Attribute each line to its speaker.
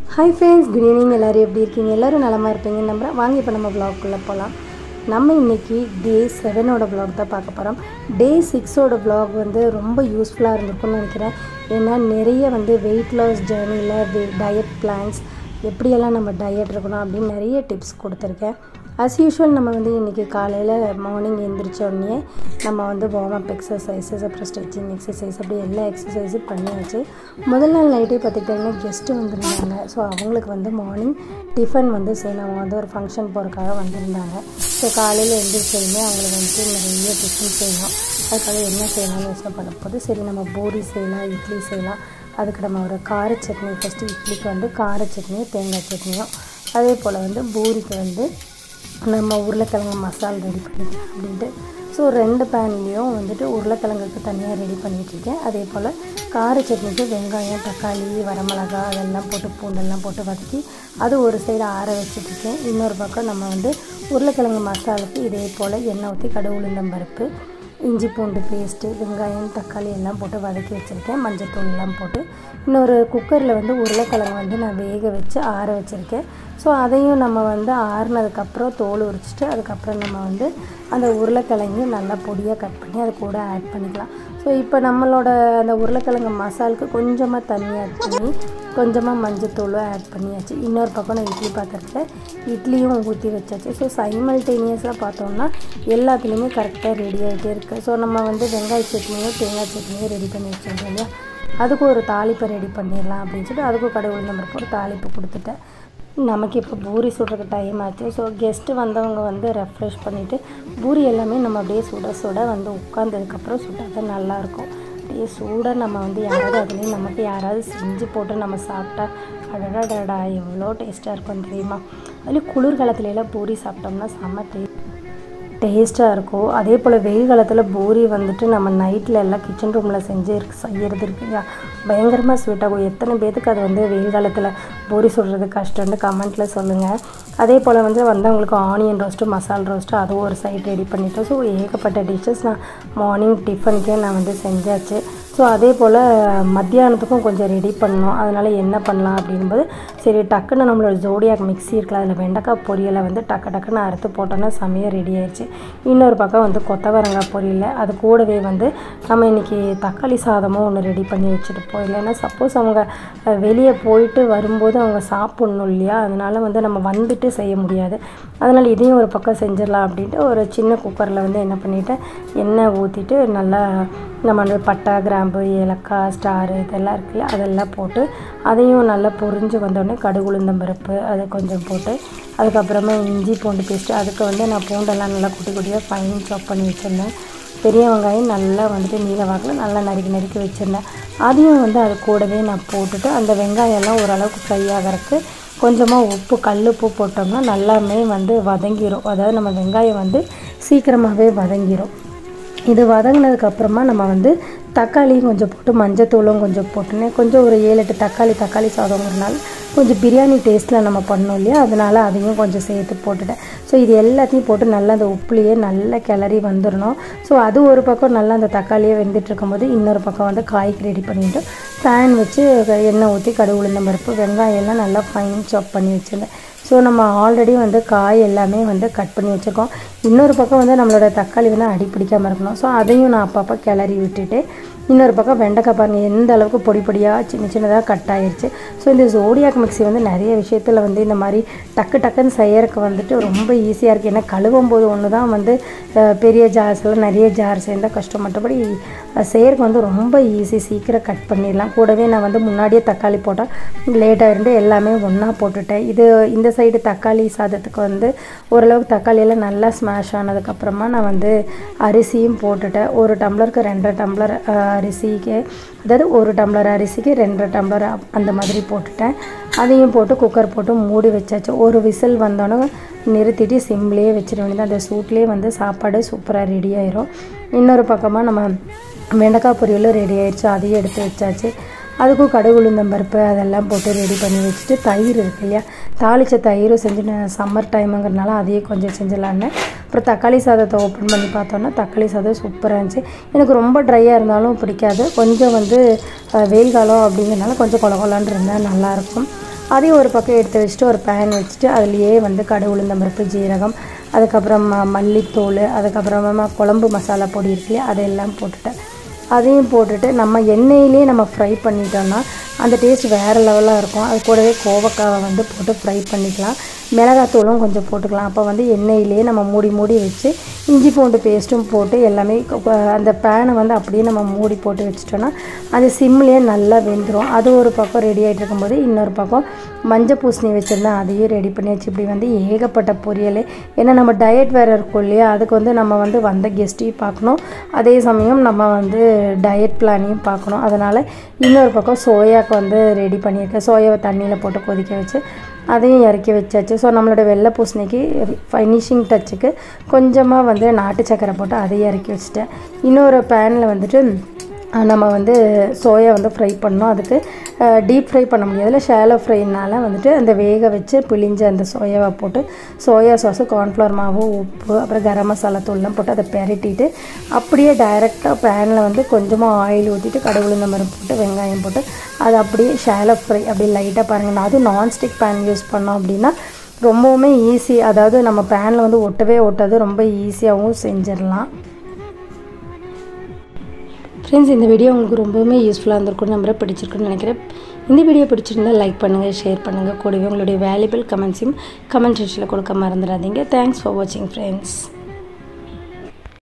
Speaker 1: Hi friends, good evening. எல்லோரும் எப்படி இருக்கீங்க? எல்லோரும் நலமாக இருப்பீங்கன்னு நம்புகிறேன். வாங்க இப்போ நம்ம வ்ளாக்குள்ளே போகலாம். நம்ம இன்றைக்கி டே 7ஓட வ்ளாக் தான் பார்க்க போகிறோம். டே 6ஓட வ்ளாக் வந்து ரொம்ப யூஸ்ஃபுல்லாக இருந்திருக்கும்னு நினைக்கிறேன். ஏன்னா நிறைய வந்து வெயிட் லாஸ் ஜேர்னியில் டயட் பிளான்ஸ், எப்படியெல்லாம் நம்ம டயட் இருக்கணும் அப்படின்னு நிறைய டிப்ஸ் கொடுத்துருக்கேன். அஸ் யூஷுவல் நம்ம வந்து இன்றைக்கி காலையில் மார்னிங் எழுந்திரிச்சோடனே நம்ம வந்து வார்ம் அப் எக்ஸசைஸஸ், அப்புறம் ஸ்ட்ரெச்சிங் எக்ஸசைஸ், அப்படி எல்லா எக்ஸசைஸும் பண்ணியாச்சு. முதல் நாள் நைட்டே பார்த்துக்கிட்டிங்கன்னா கெஸ்ட்டு வந்திருந்தாங்க. ஸோ அவங்களுக்கு வந்து மார்னிங் டிஃபன் வந்து செய்யணும். அவங்க வந்து ஒரு ஃபங்க்ஷன் போகிறதுக்காக வந்திருந்தாங்க. ஸோ காலையில் எழுந்திரிச்சதுமே அவங்களுக்கு வந்து நிறைய டிஃபன் செய்யணும். அதுக்காக என்ன செய்யலாம்னு யோசனை பண்ணும்போது, சரி நம்ம பூரி செய்யலாம், இட்லி செய்யலாம். அதுக்கு நம்ம ஒரு கார சட்னி, ஃபஸ்ட்டு இட்லிக்கு வந்து கார சட்னியும் தேங்காய் சட்னியும், அதே போல் வந்து பூரிக்கு வந்து நம்ம உருளைக்கிழங்கு மசாலா ரெடி பண்ணிக்கலாம் அப்படின்ட்டு. ஸோ 2 பேன்லேயும் வந்துட்டு உருளைக்கிழங்குக்கு தனியாக ரெடி பண்ணிகிட்ருக்கேன். அதே போல் கார சட்னிக்கு வெங்காயம், தக்காளி, வரமிளகா அதெல்லாம் போட்டு பூண்டெல்லாம் போட்டு வதக்கி அது ஒரு சைடு ஆற வச்சுட்ருக்கேன். இன்னொரு பக்கம் நம்ம வந்து உருளைக்கிழங்கு மசாலுக்கு இதே போல் எண்ணெய் ஊற்றி கடுகு, உளுந்தம் பருப்பு, இஞ்சி பூண்டு பேஸ்ட்டு, வெங்காயம், தக்காளி எல்லாம் போட்டு வதக்கி வச்சுருக்கேன். மஞ்சத்தூள் எல்லாம் போட்டு இன்னொரு குக்கரில் வந்து உருளைக்கிழங்கு வந்து நான் வேக வச்சு ஆற வச்சுருக்கேன். ஸோ அதையும் நம்ம வந்து ஆறுனதுக்கப்புறம் தோல் உரிச்சிட்டு அதுக்கப்புறம் நம்ம வந்து அந்த உருளைக்கிழங்கையும் நல்லா பொடியாக கட் பண்ணி அது கூட ஆட் பண்ணிக்கலாம். ஸோ இப்போ நம்மளோட அந்த உருளைக்கிழங்கு மசாலுக்கு கொஞ்சமாக தண்ணி ஆட் பண்ணி கொஞ்சமாக மஞ்சத்தூளும் ஆட் பண்ணியாச்சு. இன்னொரு பக்கம் நான் இட்லி பாத்திரத்தில் இட்லியும் ஊற்றி வச்சாச்சு. ஸோ சைமல்டேனியஸாக பார்த்தோம்னா எல்லாத்துலேயுமே கரெக்டாக ரெடி ஆகிட்டே இருக்குது. ஸோ நம்ம வந்து வெங்காய சட்னியும் தேங்காய் சட்னியும் ரெடி பண்ணி வச்சுருக்கோம் இல்லையா, அதுக்கு ஒரு தாளிப்பை ரெடி பண்ணிடலாம் அப்படின்னு சொல்லிட்டு அதுக்கும் கடவுள் உளுந்தம் ஒரு தாளிப்பு கொடுத்துட்டேன். நமக்கு இப்போ பூரி சுடுறதுக்கு டைம் ஆச்சு. ஸோ கெஸ்ட்டு வந்தவங்க வந்து ரெஃப்ரெஷ் பண்ணிவிட்டு பூரி எல்லாமே நம்ம அப்படியே சுட சுட வந்து உட்காந்ததுக்கப்புறம் சுட்டால் தான் நல்லாயிருக்கும். அப்படியே சூடாக நம்ம வந்து யாராவது அதுலேயும் நமக்கு யாராவது செஞ்சு போட்டு நம்ம சாப்பிட்டா அடடாடா எவ்வளோ டேஸ்ட்டாக இருக்கும் தெரியுமா. அதுலேயும் குளிர்காலத்துலலாம் பூரி சாப்பிட்டோம்னா செம்ம டேஸ்ட்டாக இருக்கும். அதே போல் வெயில் காலத்தில் பூரி வந்துட்டு நம்ம நைட்டில் எல்லாம் கிச்சன் ரூமில் செய்கிறது இருக்கு இல்லையா, பயங்கரமாக ஸ்வீட்டாகும். எத்தனை பேத்துக்கு அது வந்து வெயில் காலத்தில் பூரி சுடுறது கஷ்டம்னு கமெண்ட்டில் சொல்லுங்கள். அதே போல் வந்து வந்தவங்களுக்கு ஆனியன் ரோஸ்ட்டு, மசாலா ரோஸ்ட்டு அதுவும் ஒரு சைடு ரெடி பண்ணிவிட்டோம். ஸோ ஏகப்பட்ட டிஷ்ஷஸ் நான் மார்னிங் டிஃபனுக்கே நான் வந்து செஞ்சாச்சு. ஸோ அதே போல் மத்தியானத்துக்கும் கொஞ்சம் ரெடி பண்ணோம். அதனால் என்ன பண்ணலாம் அப்படின்போது, சரி டக்குன்னு நம்மளோட ஜோடியாக் மிக்ஸி இருக்குல்ல, அதில் வெண்டைக்காய் பொரியலை வந்து டக்குன்னு அறுத்து போட்டோன்னா செமையாக ரெடி ஆயிடுச்சு. இன்னொரு பக்கம் வந்து கொத்தவரங்காய் பொரியல், அது கூடவே வந்து நம்ம இன்றைக்கி தக்காளி சாதமும் ஒன்று ரெடி பண்ணி வச்சுருப்போம். இல்லைன்னா சப்போஸ் அவங்க வெளியே போயிட்டு வரும்போது அவங்க சாப்பிட்ணும் இல்லையா, அதனால் வந்து நம்ம வந்துட்டு செய்ய முடியாது. அதனால் இதையும் ஒரு பக்கம் செஞ்சிடலாம் அப்படின்ட்டு ஒரு சின்ன குக்கரில் வந்து என்ன பண்ணிவிட்டேன், எண்ணெய் ஊற்றிட்டு நல்லா நம்ம வந்து பட்டை, கிராம்பு, ஏலக்காய், ஸ்டாரு இதெல்லாம் இருக்குல்ல, அதெல்லாம் போட்டு அதையும் நல்லா பொரிஞ்சு வந்தோடனே கடுகு, உளுந்தம் பருப்பு அதை கொஞ்சம் போட்டு அதுக்கப்புறமா இஞ்சி பூண்டு பேஸ்ட்டு, அதுக்கு வந்து நான் பூண்டெல்லாம் நல்லா குட்டி குட்டியாக ஃபைன் சாப் பண்ணி வச்சுருந்தேன். பெரிய வெங்காயம் நல்லா வந்துட்டு நீல வாக்கில் நல்லா நறுக்கி வச்சுருந்தேன். அதையும் வந்து அது கூடவே நான் போட்டுட்டு அந்த வெங்காயம்லாம் ஓரளவுக்கு ஃப்ரை ஆகிறதுக்கு கொஞ்சமாக உப்பு, கல் உப்பு போட்டோம்னா நல்லாமே வந்து வதங்கிடும். அதாவது நம்ம வெங்காயம் வந்து சீக்கிரமாகவே வதங்கிடும். இது வதங்கினதுக்கப்புறமா நம்ம வந்து தக்காளியும் கொஞ்சம் போட்டு மஞ்சத்தூளும் கொஞ்சம் போட்டுனே கொஞ்சம் ஒரு 7-8 தக்காளி சாதங்கிறதுனால கொஞ்சம் பிரியாணி டேஸ்ட்டில் நம்ம பண்ணோம் இல்லையா, அதனால் அதையும் கொஞ்சம் சேர்த்து போட்டுட்டேன். ஸோ இது எல்லாத்தையும் போட்டு நல்லா அந்த உப்புலேயே நல்லா கிளறி வந்துடணும். ஸோ அது ஒரு பக்கம் நல்லா அந்த தக்காளியே வெந்துட்டு இருக்கும்போது இன்னொரு பக்கம் வந்து காய்க்கு ரெடி பண்ணிவிட்டு பேன் வச்சு எண்ணெய் ஊற்றி கடுகு, உளுந்தம் பருப்பு, வெங்காயம் எல்லாம் நல்லா ஃபைன் சாப் பண்ணி வச்சுருந்தேன். ஸோ நம்ம ஆல்ரெடி வந்து காய் எல்லாமே வந்து கட் பண்ணி வச்சுருக்கோம். இன்னொரு பக்கம் வந்து நம்மளோட தக்காளி வந்து அடிப்பிடிக்காமல் இருக்கணும். ஸோ அதையும் நான் அப்பப்போ கிளறி விட்டுட்டு இன்னொரு பக்கம் வெண்டைக்காய் பாருங்கள் எந்த அளவுக்கு பொடியாக சின்னதாக கட் ஆகிடுச்சு. ஸோ இந்த ஜோடியாக் மிக்ஸி வந்து நிறைய விஷயத்தில் வந்து இந்த மாதிரி டக்குன்னு செய்யறதுக்கு வந்துட்டு ரொம்ப ஈஸியாக இருக்குது. ஏன்னா கழுவும் போது ஒன்று தான் வந்து பெரிய ஜார்ஸ்லாம் நிறைய ஜார் சேர்ந்தால் கஷ்டம், மற்றபடி செய்யறதுக்கு வந்து ரொம்ப ஈஸி, சீக்கிரம் கட் பண்ணிடலாம். கூடவே நான் வந்து முன்னாடியே தக்காளி போட்டால் லேட்டாக இருந்து எல்லாமே ஒன்றா போட்டுட்டேன். இந்த சைடு தக்காளி சாதத்துக்கு வந்து ஓரளவுக்கு தக்காளியெல்லாம் நல்லா ஸ்மாஷ் ஆனதுக்கப்புறமா நான் வந்து அரிசியும் போட்டுட்டேன். 1 டம்ளருக்கு 2.5 டம்ளர் அரிசிக்கு, அதாவது 1 டம்ளர் அரிசிக்கு 2.5 டம்ளர் அந்த மாதிரி போட்டுட்டேன். அதையும் போட்டு குக்கர் போட்டு மூடி வச்சாச்சு. ஒரு விசில் வந்தோன்னே நிறுத்திட்டு சிம்லேயே வச்சிட வேண்டியது. அந்த சூட்லேயே வந்து சாப்பாடு சூப்பராக ரெடி ஆயிரும். இன்னொரு பக்கமாக நம்ம வெண்டைக்காய் பொரியலும் ரெடி ஆயிடுச்சு, அதையும் எடுத்து வச்சாச்சு. அதுக்கும் கடுகு, உளுந்தம் பருப்பு அதெல்லாம் போட்டு ரெடி பண்ணி வச்சுட்டு தயிர் இருக்கு இல்லையா, தாளித்த தயிரும் செஞ்சு சம்மர் டைமுங்கிறதுனால அதையும் கொஞ்சம் செஞ்சிடலான்னு அப்புறம் தக்காளி சாதத்தை ஓப்பன் பண்ணி பார்த்தோன்னா தக்காளி சாதம் சூப்பராக இருந்துச்சு. எனக்கு ரொம்ப ட்ரையாக இருந்தாலும் பிடிக்காது, கொஞ்சம் வந்து வெயில் காலம் அப்படிங்கிறனால கொஞ்சம் கொல கொலான்னு இருந்தால் நல்லாயிருக்கும். அதையும் ஒரு பக்கம் எடுத்து வச்சுட்டு ஒரு பேன் வச்சுட்டு அதுலேயே வந்து கடுகு உளுந்தம் பருப்பு ஜீரகம் அதுக்கப்புறம் மல்லித்தூள் அதுக்கப்புறமா குழம்பு மசாலா பொடி இருக்குல்லையா அதையெல்லாம் போட்டுட்டேன். அதையும் போட்டுட்டு நம்ம எண்ணெயிலே நம்ம ஃப்ரை பண்ணிட்டோம்னா அந்த டேஸ்ட் வேறு லெவலாக இருக்கும். அது கூடவே கோவக்காவை வந்து போட்டு ஃப்ரை பண்ணிக்கலாம். மிளகாத்தூளும் கொஞ்சம் போட்டுக்கலாம். அப்போ வந்து எண்ணெயிலே நம்ம மூடி வச்சு இஞ்சி பூண்டு பேஸ்ட்டும் போட்டு எல்லாமே அந்த பேனை வந்து அப்படியே நம்ம மூடி போட்டு வச்சிட்டோன்னா அது சிம்லேயே நல்லா வெந்துடும். அது ஒரு பக்கம் ரெடி ஆகிட்டு இருக்கும்போது இன்னொரு பக்கம் மஞ்சள் பூசணி வச்சுருந்தேன், அதையும் ரெடி பண்ணி வச்சு இப்படி வந்து ஏகப்பட்ட பொரியல். ஏன்னா நம்ம டயட் வேறு இருக்கும் இல்லையா, அதுக்கு வந்து நம்ம வந்து வந்த கெஸ்ட்டையும் பார்க்கணும், அதே சமயம் நம்ம வந்து டயட் பிளானையும் பார்க்கணும். அதனால் இன்னொரு பக்கம் சோயாவுக்கு வந்து ரெடி பண்ணியிருக்கேன். சோயாவை தண்ணியில் போட்டு கொதிக்க வச்சு அதையும் இறக்கி வச்சாச்சு. ஸோ நம்மளோட வெள்ளை பூசணிக்கு ஃபினிஷிங் டச்சுக்கு கொஞ்சமாக வந்து நாட்டு சக்கரை போட்டு அதையும் இறக்கி வச்சுட்டேன். இன்னொரு பேனில் வந்துட்டு நம்ம வந்து சோயா வந்து ஃப்ரை பண்ணோம். அதுக்கு டீப் ஃப்ரை பண்ண முடியாதுல, ஷாலோ ஃப்ரைனால வந்துட்டு அந்த வேக வச்சு பிழிஞ்ச அந்த சோயாவை போட்டு சோயா சாஸு கார்ன்ஃப்ளவர் மாவு உப்பு அப்புறம் கரம் மசாலா தூள்லாம் போட்டு அதை பெரட்டிட்டு அப்படியே டைரெக்டாக பேனில் வந்து கொஞ்சமாக ஆயில் ஊற்றிட்டு கடுகு உளுந்தம் பருப்பு போட்டு வெங்காயம் போட்டு அது அப்படியே ஷாலோ ஃப்ரை அப்படியே லைட்டாக பாருங்கள். அதுவும் நான்ஸ்டிக் பேன் யூஸ் பண்ணோம் அப்படின்னா ரொம்பவுமே ஈஸி. அதாவது நம்ம பேனில் வந்து ஒட்டாது, ரொம்ப ஈஸியாகவும் செஞ்சிடலாம். ஃப்ரெண்ட்ஸ், இந்த வீடியோ உங்களுக்கு ரொம்பவுமே யூஸ்ஃபுல்லாக இருந்திருக்கும், நம்பரை பிடிச்சிருக்குன்னு நினைக்கிறேன். இந்த வீடியோ பிடிச்சிருந்தால் லைக் பண்ணுங்கள், ஷேர் பண்ணுங்கள், கூடவே உங்களுடைய வேல்யூபிள் கமெண்ட்ஸையும் கமெண்ட் செக்ஷனில் கொடுக்க மறந்துடாதீங்க. தேங்க்ஸ் ஃபார் வாட்சிங் ஃப்ரெண்ட்ஸ்.